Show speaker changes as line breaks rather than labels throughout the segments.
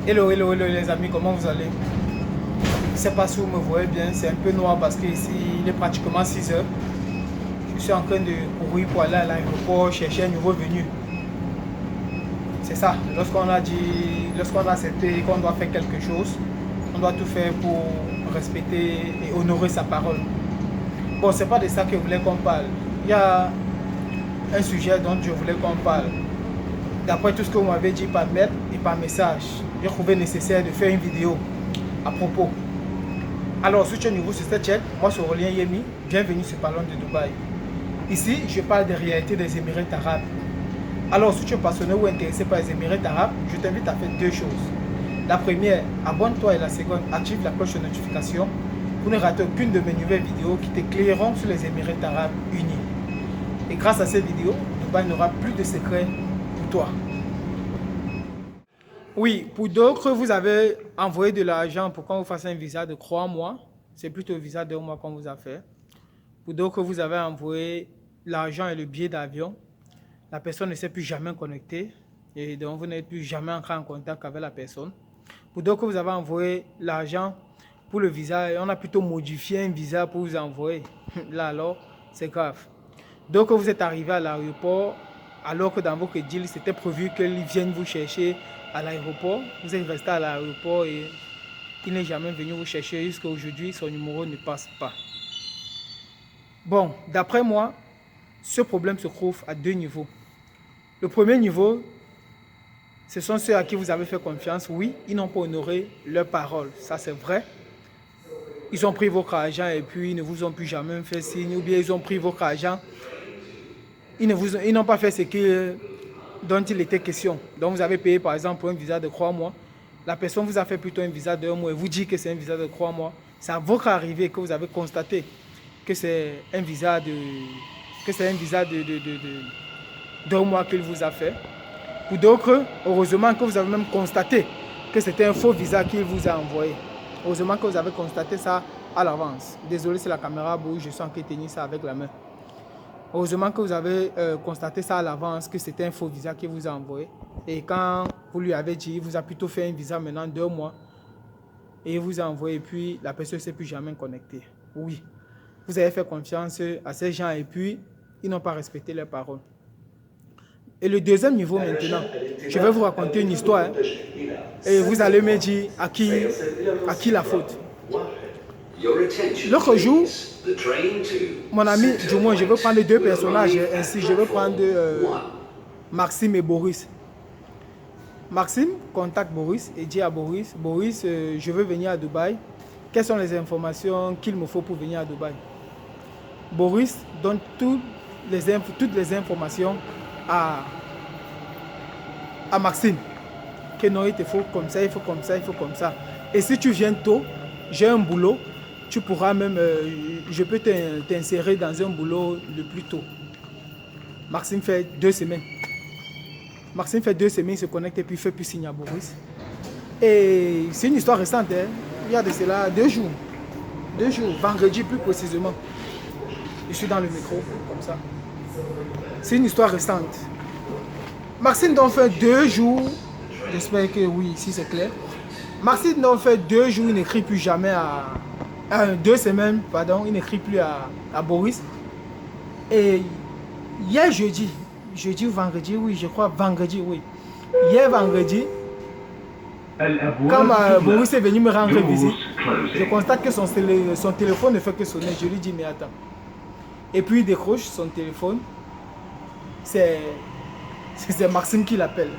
Hello, hello, hello les amis, comment vous allez? Je ne sais pas si vous me voyez bien, c'est un peu noir parce qu'ici il est pratiquement 6 heures. Je suis en train de courir pour aller à l'aéroport chercher un nouveau venu. C'est ça, lorsqu'on a accepté qu'on doit faire quelque chose, on doit tout faire pour respecter et honorer sa parole. Bon, c'est pas de ça que je voulais qu'on parle. Il y a un sujet dont je voulais qu'on parle. D'après tout ce que vous m'avez dit par mail et par message, j'ai trouvé nécessaire de faire une vidéo à propos. Alors, si tu es nouveau sur cette chaîne, moi c'est Aurélien Yemi, bienvenue sur Parlons de Dubaï. Ici, je parle des réalités des Émirats arabes. Alors, si tu es passionné ou intéressé par les Émirats arabes, je t'invite à faire deux choses. La première, abonne-toi et la seconde, active la cloche de notification pour ne rater aucune de mes nouvelles vidéos qui t'éclaireront sur les Émirats arabes unis. Et grâce à ces vidéos, Dubaï n'aura plus de secrets pour toi. Oui, pour d'autres, vous avez envoyé de l'argent pour qu'on vous fasse un visa de 3 mois. C'est plutôt un visa de 1 mois qu'on vous a fait. Pour d'autres, vous avez envoyé l'argent et le billet d'avion. La personne ne s'est plus jamais connectée et donc vous n'êtes plus jamais entré en contact avec la personne. Pour d'autres, vous avez envoyé l'argent pour le visa et on a plutôt modifié un visa pour vous envoyer. Là alors, c'est grave. Donc vous êtes arrivé à l'aéroport alors que dans votre deal, c'était prévu qu'ils viennent vous chercher à l'aéroport. Vous êtes resté à l'aéroport et il n'est jamais venu vous chercher jusqu'à aujourd'hui, son numéro ne passe pas. Bon, d'après moi, ce problème se trouve à deux niveaux. Le premier niveau, ce sont ceux à qui vous avez fait confiance. Oui, ils n'ont pas honoré leurs paroles, ça c'est vrai. Ils ont pris votre argent et puis ils ne vous ont plus jamais fait signe, ou bien ils ont pris votre argent, ils n'ont pas fait ce dont il était question. Donc vous avez payé par exemple pour un visa de 3 mois. La personne vous a fait plutôt un visa de 1 mois et vous dit que c'est un visa de 3 mois. C'est à votre arrivée que vous avez constaté que c'est un visa de 1 mois qu'il vous a fait. Pour d'autres, heureusement que vous avez même constaté que c'était un faux visa qu'il vous a envoyé. Heureusement que vous avez constaté ça à l'avance. Désolé si la caméra bouge, je sens qu'il tenait ça avec la main. Heureusement que vous avez constaté ça à l'avance, que c'était un faux visa qu'il vous a envoyé. Et quand vous lui avez dit, il vous a plutôt fait un visa maintenant 2 mois. Et il vous a envoyé, et puis la personne ne s'est plus jamais connectée. Oui, vous avez fait confiance à ces gens et puis ils n'ont pas respecté leurs paroles. Et le deuxième niveau maintenant, je vais vous raconter une histoire. Et vous allez me dire à qui la faute. L'autre jour, mon ami, du moins, je vais prendre deux personnages ainsi. Je vais prendre Maxime et Boris. Maxime contacte Boris et dit à Boris, Boris, je veux venir à Dubaï. Quelles sont les informations qu'il me faut pour venir à Dubaï? Boris donne toutes les informations à Maxime. Que non, il te faut comme ça, il faut comme ça, il faut comme ça. Et si tu viens tôt, j'ai un boulot. Tu pourras même, je peux t'insérer dans un boulot le plus tôt. Maxime fait 2 semaines. Maxime fait 2 semaines, il se connecte et puis il fait plus signe à Boris. Et c'est une histoire récente, hein. Il y a de cela 2 jours. 2 jours, vendredi plus précisément. Je suis dans le métro, comme ça. C'est une histoire récente. Maxime donc fait 2 jours. J'espère que oui, ici c'est clair. Maxime donc fait 2 jours, il n'écrit plus jamais à... 2 semaines, pardon, il n'écrit plus à Boris. Et hier jeudi ou vendredi, oui, je crois vendredi, oui. Hier vendredi, quand Boris est venu me rendre visite, je constate que son téléphone ne fait que sonner. Je lui dis, mais attends. Et puis il décroche son téléphone. C'est Maxime qui l'appelle.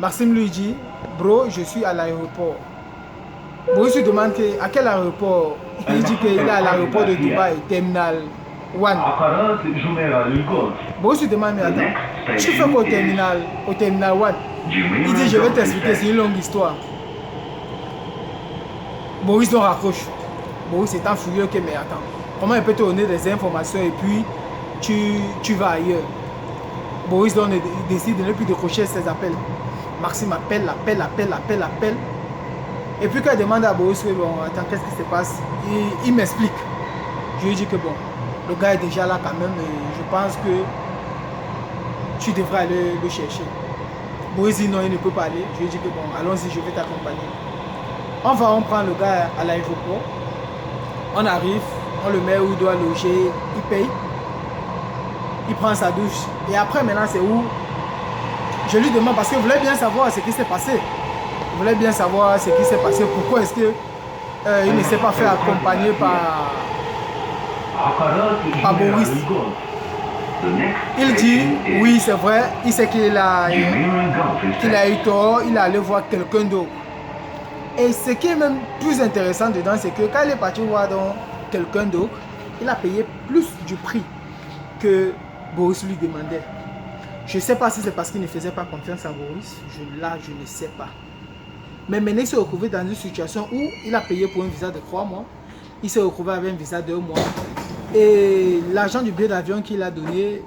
Maxime lui dit, bro, je suis à l'aéroport. Boris lui demande à quel aéroport. Il dit qu'il est à l'aéroport de Dubaï, Terminal 1. Boris lui demande, mais attends, tu fais quoi au Terminal 1? Il dit, je vais t'expliquer, c'est une longue histoire. Boris donc raccroche. Boris étant furieux que, mais attends, comment il peut te donner des informations et puis tu vas ailleurs? Boris donc décide de ne plus décrocher ses appels. Maxime appelle. Et puis quand il demande à Boris, bon, attends, qu'est-ce qui se passe? Il m'explique. Je lui dis que bon, le gars est déjà là quand même et je pense que tu devrais aller le chercher. Boris dit non, il ne peut pas aller. Je lui ai dit que bon, allons-y, je vais t'accompagner. On prend le gars à l'aéroport. On arrive, on le met où il doit loger, il paye. Il prend sa douche. Et après, maintenant, c'est où je lui demande, parce que je voulais bien savoir ce qui s'est passé. Je voulais bien savoir ce qui s'est passé. Pourquoi est-ce que il ne s'est pas fait accompagner par Boris. Il dit, oui, c'est vrai, il sait qu'il a eu tort, il est allé voir quelqu'un d'autre. Et ce qui est même plus intéressant dedans, c'est que quand il est parti voir quelqu'un d'autre, il a payé plus du prix que Boris lui demandait. Je ne sais pas si c'est parce qu'il ne faisait pas confiance à Boris, là je ne sais pas. Mais maintenant il s'est retrouvé dans une situation où il a payé pour un visa de 3 mois, il s'est retrouvé avec un visa de 1 mois. Et l'argent du billet d'avion qu'il a donné,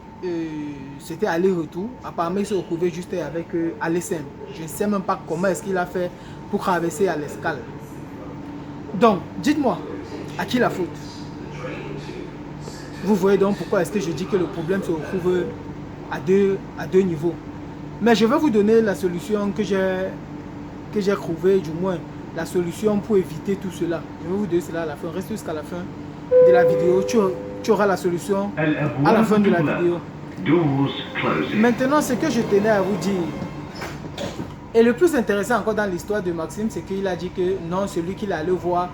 c'était aller-retour. Apparemment il s'est retrouvé juste avec Alessem. Je ne sais même pas comment est-ce qu'il a fait pour traverser à l'escale. Donc, dites-moi, à qui la faute? Vous voyez donc pourquoi est-ce que je dis que le problème se retrouve à deux niveaux. Mais je vais vous donner la solution que j'ai trouvée, du moins la solution pour éviter tout cela. Je vais vous donner cela à la fin. Reste jusqu'à la fin de la vidéo. Tu auras la solution à la fin de la vidéo. Maintenant, ce que je tenais à vous dire, et le plus intéressant encore dans l'histoire de Maxime, c'est qu'il a dit que non, celui qu'il allait voir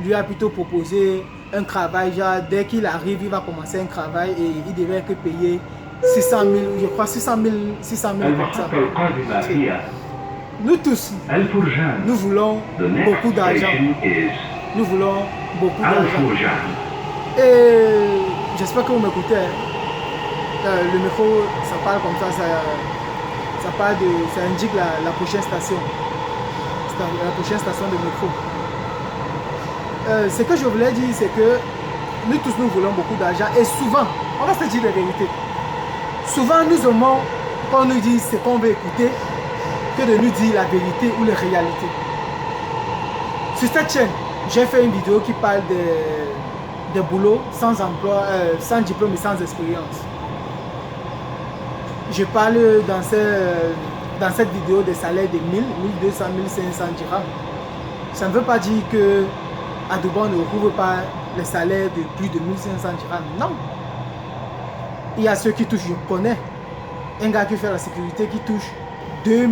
lui a plutôt proposé un travail. Genre, dès qu'il arrive, il va commencer un travail et il devait que payer 600 000, je crois 600 000 comme ça. Nous tous, nous voulons beaucoup d'argent. Nous voulons beaucoup d'argent. Et j'espère que vous m'écoutez. Le micro, ça parle comme ça, ça indique la prochaine station. La prochaine station de métro. Ce que je voulais dire, c'est que nous tous, nous voulons beaucoup d'argent. Et souvent, on va se dire la vérité. Souvent, nous aimons qu'on nous dise ce qu'on veut écouter que de nous dire la vérité ou la réalité. Sur cette chaîne, j'ai fait une vidéo qui parle de boulot sans emploi, sans diplôme et sans expérience. Je parle dans cette vidéo des salaires de 1000, 1200, 1500 dirhams. Ça ne veut pas dire que à Dubaï on ne retrouve pas les salaires de plus de 1500 dirhams. Non. Il y a ceux qui touchent, je connais un gars qui fait la sécurité qui touche 2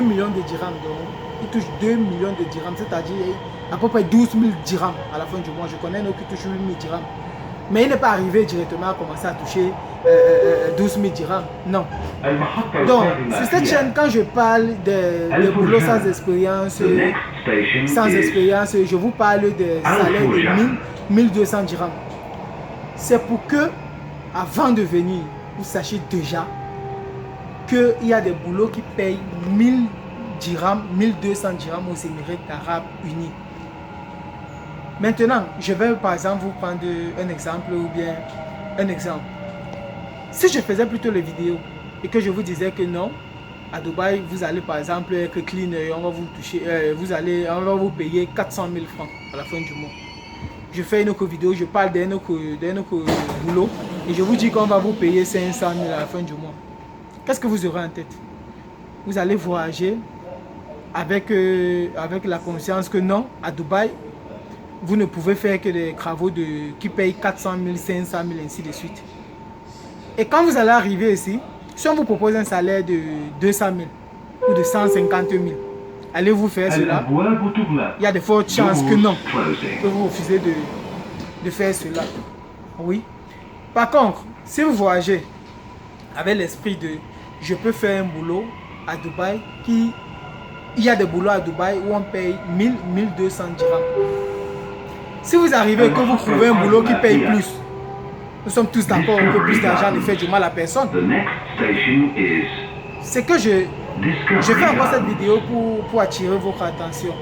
millions de dirhams. Donc, il touche 2 millions de dirhams, c'est-à-dire à peu près 12 000 dirhams à la fin du mois. Je connais un autre qui touche 8 000 dirhams. Mais il n'est pas arrivé directement à commencer à toucher 12 000 dirhams. Non. Donc, sur cette chaîne, quand je parle de boulot sans expérience, je vous parle des salaires de 1200 dirhams. C'est pour que, avant de venir, vous sachiez déjà qu'il y a des boulots qui payent 1000 dirhams, 1200 dirhams aux Émirats arabes unis. Maintenant, je vais par exemple vous prendre un exemple ou bien un exemple. Si je faisais plutôt les vidéos et que je vous disais que non, à Dubaï, vous allez par exemple être clean, on va vous toucher, on va vous payer 400 000 francs à la fin du mois. Je fais une autre vidéo, je parle d'un autre boulot et je vous dis qu'on va vous payer 500 000 à la fin du mois. Qu'est-ce que vous aurez en tête? Vous allez voyager avec la conscience que non, à Dubaï, vous ne pouvez faire que des travaux qui payent 400 000, 500 000, ainsi de suite. Et quand vous allez arriver ici, si on vous propose un salaire de 200 000 ou de 150 000, allez-vous faire cela? Il y a de fortes chances que non, que vous refusez de faire cela. Oui. Par contre, si vous voyagez avec l'esprit de je peux faire un boulot à Dubaï, il y a des boulots à Dubaï où on paye 1000, 1200 dirhams. Si vous arrivez et que vous trouvez un boulot qui paye plus, nous sommes tous d'accord que plus d'argent ne fait du mal à personne. C'est que je fais encore cette vidéo pour attirer votre attention,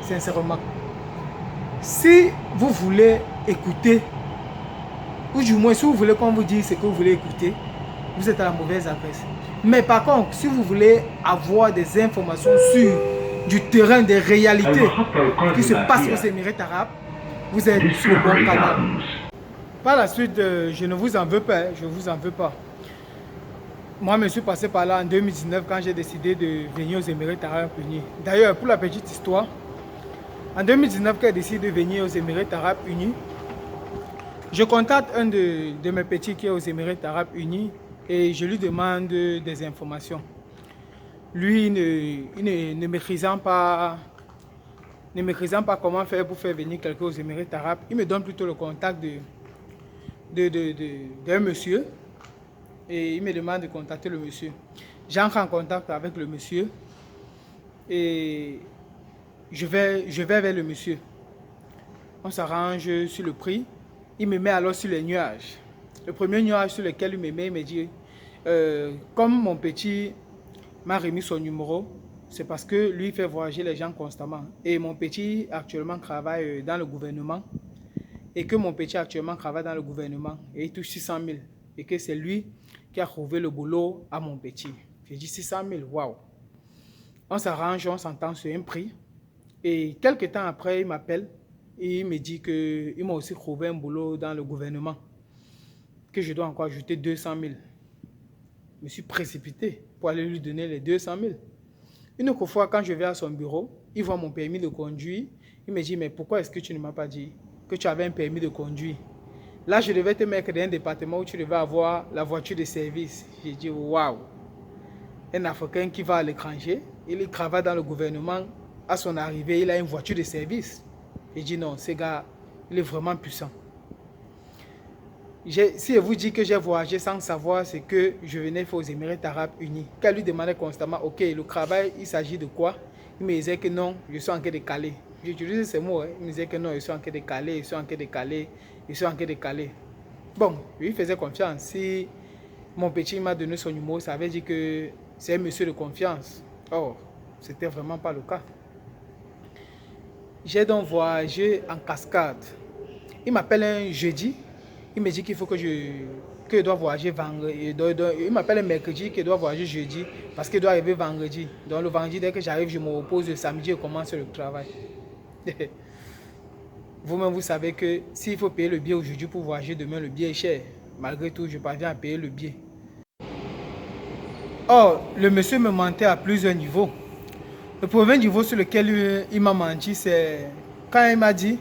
sincèrement. Si vous voulez écouter, ou du moins si vous voulez qu'on vous dise ce que vous voulez écouter, vous êtes à la mauvaise adresse. Mais par contre, si vous voulez avoir des informations sur du terrain, des réalités qui se passent aux Émirats arabes, vous êtes sur le bon canal. Par la suite, je ne vous en veux pas, je ne vous en veux pas. Moi, je me suis passé par là en 2019 quand j'ai décidé de venir aux Émirats Arabes Unis. D'ailleurs, pour la petite histoire, en 2019, quand j'ai décidé de venir aux Émirats Arabes Unis, je contacte un de mes petits qui est aux Émirats Arabes Unis et je lui demande des informations. Lui, ne maîtrisant pas comment faire pour faire venir quelqu'un aux Émirats Arabes, il me donne plutôt le contact d'un monsieur et il me demande de contacter le monsieur. J'entre en contact avec le monsieur et je vais vers le monsieur. On s'arrange sur le prix. Il me met alors sur les nuages. Le premier nuage sur lequel il me met, il me dit comme mon petit m'a remis son numéro, c'est parce que lui fait voyager les gens constamment. Et mon petit actuellement travaille dans le gouvernement. Et que mon petit actuellement travaille dans le gouvernement. Et il touche 600 000. Et que c'est lui qui a trouvé le boulot à mon petit. J'ai dit 600 000, waouh. On s'arrange, on s'entend sur un prix. Et quelques temps après, il m'appelle. Et il me dit qu'il m'a aussi trouvé un boulot dans le gouvernement. Que je dois encore ajouter 200 000. Je me suis précipité pour aller lui donner les 200 000. Une autre fois, quand je vais à son bureau, il voit mon permis de conduire. Il me dit, mais pourquoi est-ce que tu ne m'as pas dit que tu avais un permis de conduire? Là, je devais te mettre dans un département où tu devais avoir la voiture de service. J'ai dit, waouh! Un Africain qui va à l'étranger, il travaille dans le gouvernement. À son arrivée, il a une voiture de service. J'ai dit, non, ce gars, il est vraiment puissant. Si je vous dis que j'ai voyagé sans savoir ce que je venais faire aux Émirats Arabes Unis, qu'elle lui demandait constamment, ok, le travail, il s'agit de quoi? Il me disait que non, je suis en train de caler. J'utilisais ces mots, hein. Il me disait que non, je suis en train de caler, je suis en train de caler, je suis en train de caler. Bon, je lui faisais confiance. Si mon petit m'a donné son numéro, ça veut dire que c'est un monsieur de confiance. Or, c'était vraiment pas le cas. J'ai donc voyagé en cascade. Il m'appelle un jeudi. Il me dit qu'il faut que je dois voyager vendredi. Il m'appelle un mercredi qu'il doit voyager jeudi parce qu'il doit arriver vendredi. Donc le vendredi, dès que j'arrive, je me repose. Le samedi, je commence le travail. Vous-même, vous savez que s'il faut payer le billet aujourd'hui pour voyager demain, le billet est cher. Malgré tout, je parviens à payer le billet. Or, le monsieur me mentait à plusieurs niveaux. Le premier niveau sur lequel il m'a menti, c'est quand il m'a dit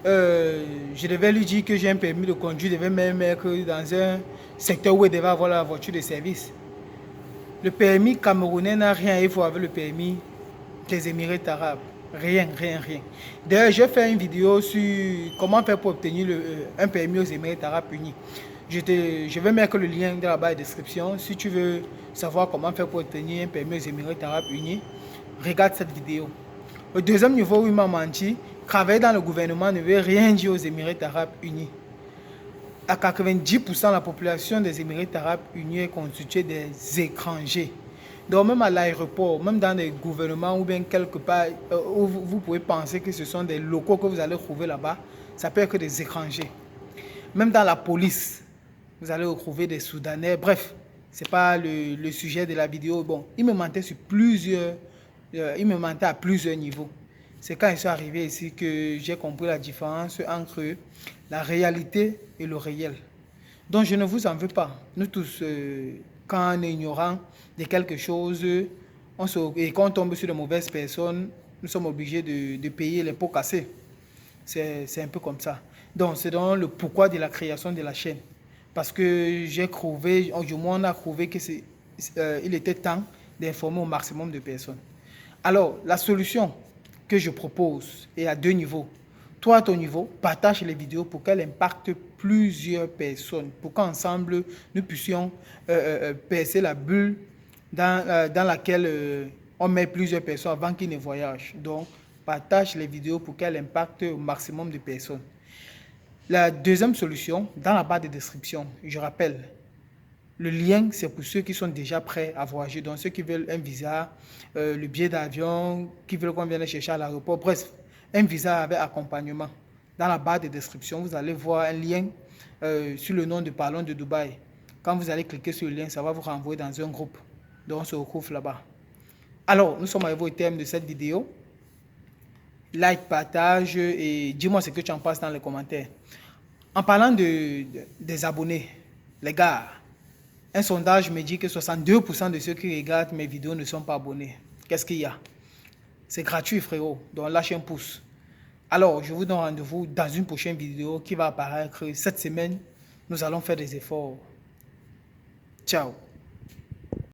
je devais lui dire que j'ai un permis de conduire, je devais même être dans un secteur où il devait avoir la voiture de service. Le permis camerounais n'a rien à voir avec le permis des Émirats Arabes. Rien, rien, rien. D'ailleurs, j'ai fait une vidéo sur comment faire pour obtenir un permis aux Émirats Arabes Unis. Je vais mettre le lien dans la barre de description. Si tu veux savoir comment faire pour obtenir un permis aux Émirats Arabes Unis, regarde cette vidéo. Le deuxième niveau où il m'a menti, travailler dans le gouvernement ne veut rien dire aux Émirats Arabes Unis. À 90%, la population des Émirats Arabes Unis est constituée des étrangers. Donc même à l'aéroport, même dans les gouvernements ou bien quelque part où vous pouvez penser que ce sont des locaux que vous allez trouver là-bas, ça peut être des étrangers. Même dans la police, vous allez retrouver des Soudanais. Bref, ce n'est pas le sujet de la vidéo. Bon, il me mentait sur il me mentait à plusieurs niveaux. C'est quand je suis arrivé ici que j'ai compris la différence entre la réalité et le réel. Donc je ne vous en veux pas. Nous tous, quand on est ignorant de quelque chose et quand on tombe sur de mauvaises personnes, nous sommes obligés de payer les pots cassés. C'est un peu comme ça. Donc c'est dans le pourquoi de la création de la chaîne. Parce que j'ai trouvé, du moins on a trouvé qu'il était temps d'informer au maximum de personnes. Alors, la solution que je propose est à deux niveaux. Toi, à ton niveau, partage les vidéos pour qu'elles impactent plusieurs personnes, pour qu'ensemble, nous puissions percer la bulle dans laquelle on met plusieurs personnes avant qu'ils ne voyagent. Donc, partage les vidéos pour qu'elles impactent au maximum de personnes. La deuxième solution, dans la barre de description, je rappelle, le lien, c'est pour ceux qui sont déjà prêts à voyager, donc ceux qui veulent un visa, le billet d'avion, qui veulent qu'on vienne les chercher à l'aéroport, bref, un visa avec accompagnement. Dans la barre de description, vous allez voir un lien sur le nom de Parlons de Dubaï. Quand vous allez cliquer sur le lien, ça va vous renvoyer dans un groupe. Donc on se retrouve là-bas. Alors, nous sommes arrivés au terme de cette vidéo. Like, partage et dis-moi ce que tu en penses dans les commentaires. En parlant des abonnés, les gars, Un sondage me dit que 62% de ceux qui regardent mes vidéos ne sont pas abonnés. Qu'est-ce qu'il y a? C'est gratuit, frérot. Donc, lâche un pouce. Alors, je vous donne rendez-vous dans une prochaine vidéo qui va apparaître cette semaine. Nous allons faire des efforts. Ciao.